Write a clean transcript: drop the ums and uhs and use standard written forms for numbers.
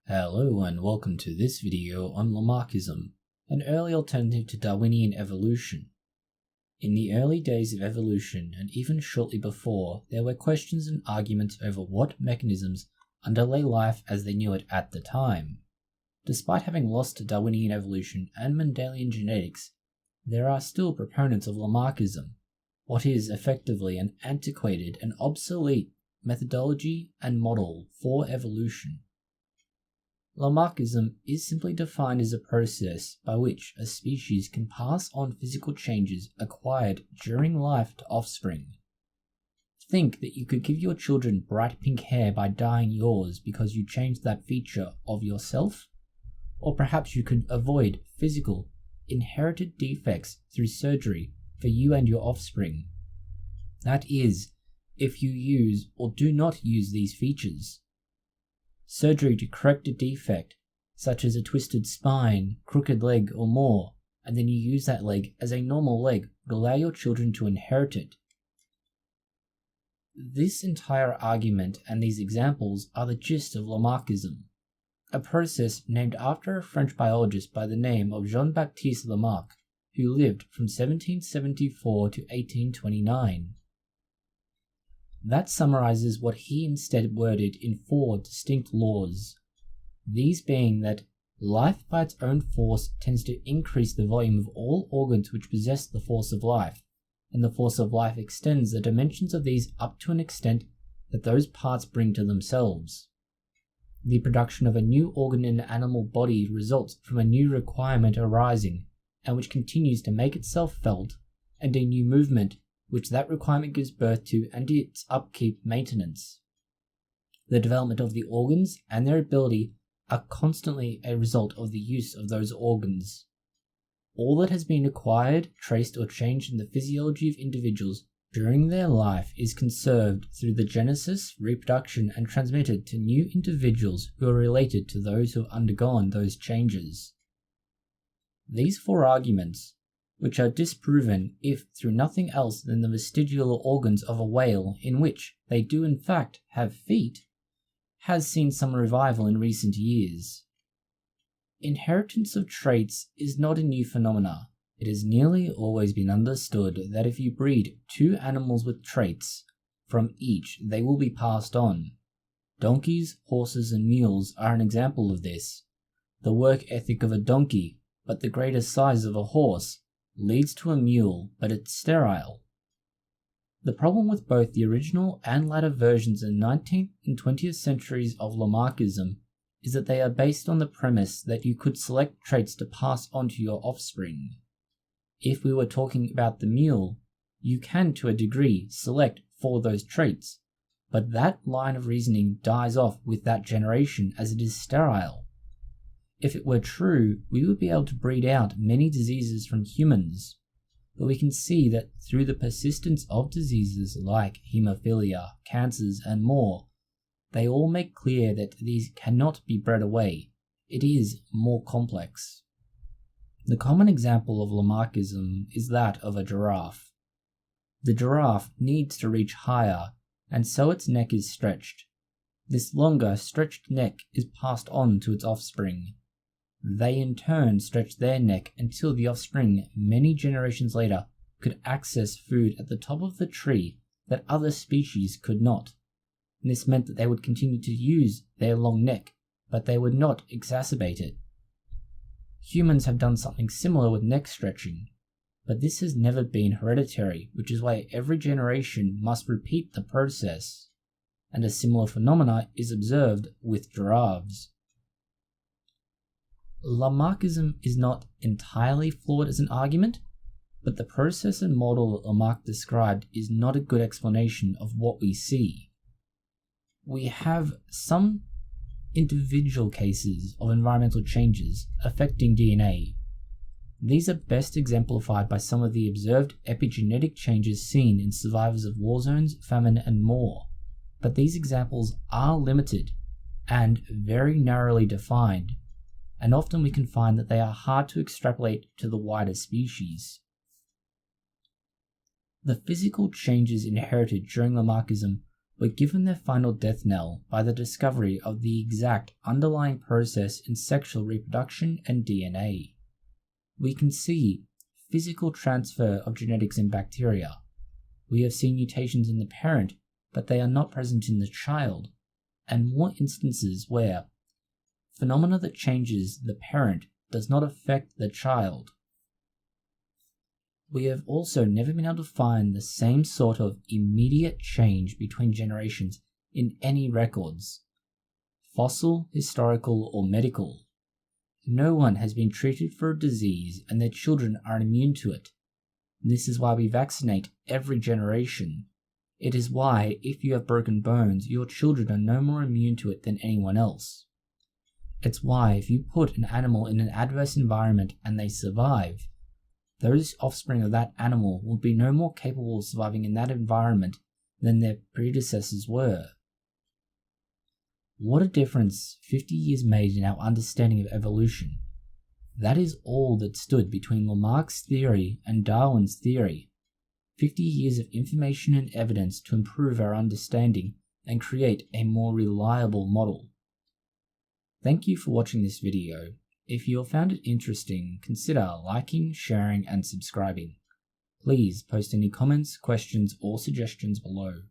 Hello and welcome to this video on Lamarckism, an early alternative to Darwinian evolution. In the early days of evolution, and even shortly before, there were questions and arguments over what mechanisms underlay life as they knew it at the time. Despite having lost Darwinian evolution and Mendelian genetics, there are still proponents of Lamarckism, what is effectively an antiquated and obsolete methodology and model for evolution. Lamarckism is simply defined as a process by which a species can pass on physical changes acquired during life to offspring. Think that you could give your children bright pink hair by dyeing yours because you changed that feature of yourself? Or perhaps you could avoid physical, inherited defects through surgery for you and your offspring. That is, if you use or do not use these features. Surgery to correct a defect, such as a twisted spine, crooked leg or more, and then you use that leg as a normal leg, would allow your children to inherit it. This entire argument and these examples are the gist of Lamarckism, a process named after a French biologist by the name of Jean-Baptiste Lamarck, who lived from 1774 to 1829. That summarizes what he instead worded in 4 distinct laws, these being that life by its own force tends to increase the volume of all organs which possess the force of life, and the force of life extends the dimensions of these up to an extent that those parts bring to themselves. The production of a new organ in an animal body results from a new requirement arising, and which continues to make itself felt, and a new movement which that requirement gives birth to and its upkeep maintenance. The development of the organs and their ability are constantly a result of the use of those organs. All that has been acquired, traced or changed in the physiology of individuals during their life is conserved through the genesis, reproduction and transmitted to new individuals who are related to those who have undergone those changes. These 4 arguments, which are disproven if through nothing else than the vestigial organs of a whale in which they do in fact have feet, has seen some revival in recent years. Inheritance of traits is not a new phenomena. It has nearly always been understood that if you breed 2 animals with traits from each, they will be passed on. Donkeys, horses and mules are an example of this. The work ethic of a donkey, but the greater size of a horse, leads to a mule, but it's sterile. The problem with both the original and latter versions in 19th and 20th centuries of Lamarckism is that they are based on the premise that you could select traits to pass on to your offspring. If we were talking about the mule, you can to a degree select for those traits, but that line of reasoning dies off with that generation as it is sterile. If it were true, we would be able to breed out many diseases from humans, but we can see that through the persistence of diseases like haemophilia, cancers and more, they all make clear that these cannot be bred away. It is more complex. The common example of Lamarckism is that of a giraffe. The giraffe needs to reach higher, and so its neck is stretched. This longer, stretched neck is passed on to its offspring. They in turn stretch their neck until the offspring, many generations later, could access food at the top of the tree that other species could not. And this meant that they would continue to use their long neck, but they would not exacerbate it. Humans have done something similar with neck stretching, but this has never been hereditary, which is why every generation must repeat the process, and a similar phenomena is observed with giraffes. Lamarckism is not entirely flawed as an argument, but the process and model that Lamarck described is not a good explanation of what we see. We have some individual cases of environmental changes affecting DNA. These are best exemplified by some of the observed epigenetic changes seen in survivors of war zones, famine and more, but these examples are limited and very narrowly defined, and often we can find that they are hard to extrapolate to the wider species. The physical changes inherited during Lamarckism were given their final death knell by the discovery of the exact underlying process in sexual reproduction and DNA. We can see physical transfer of genetics in bacteria. We have seen mutations in the parent, but they are not present in the child, and more instances where phenomena that changes the parent does not affect the child. We have also never been able to find the same sort of immediate change between generations in any records, fossil, historical, or medical. No one has been treated for a disease and their children are immune to it. This is why we vaccinate every generation. It is why, if you have broken bones, your children are no more immune to it than anyone else. It's why, if you put an animal in an adverse environment and they survive, those offspring of that animal will be no more capable of surviving in that environment than their predecessors were. What a difference 50 years made in our understanding of evolution. That is all that stood between Lamarck's theory and Darwin's theory. 50 years of information and evidence to improve our understanding and create a more reliable model. Thank you for watching this video. If you have found it interesting, consider liking, sharing, and subscribing. Please post any comments, questions, or suggestions below.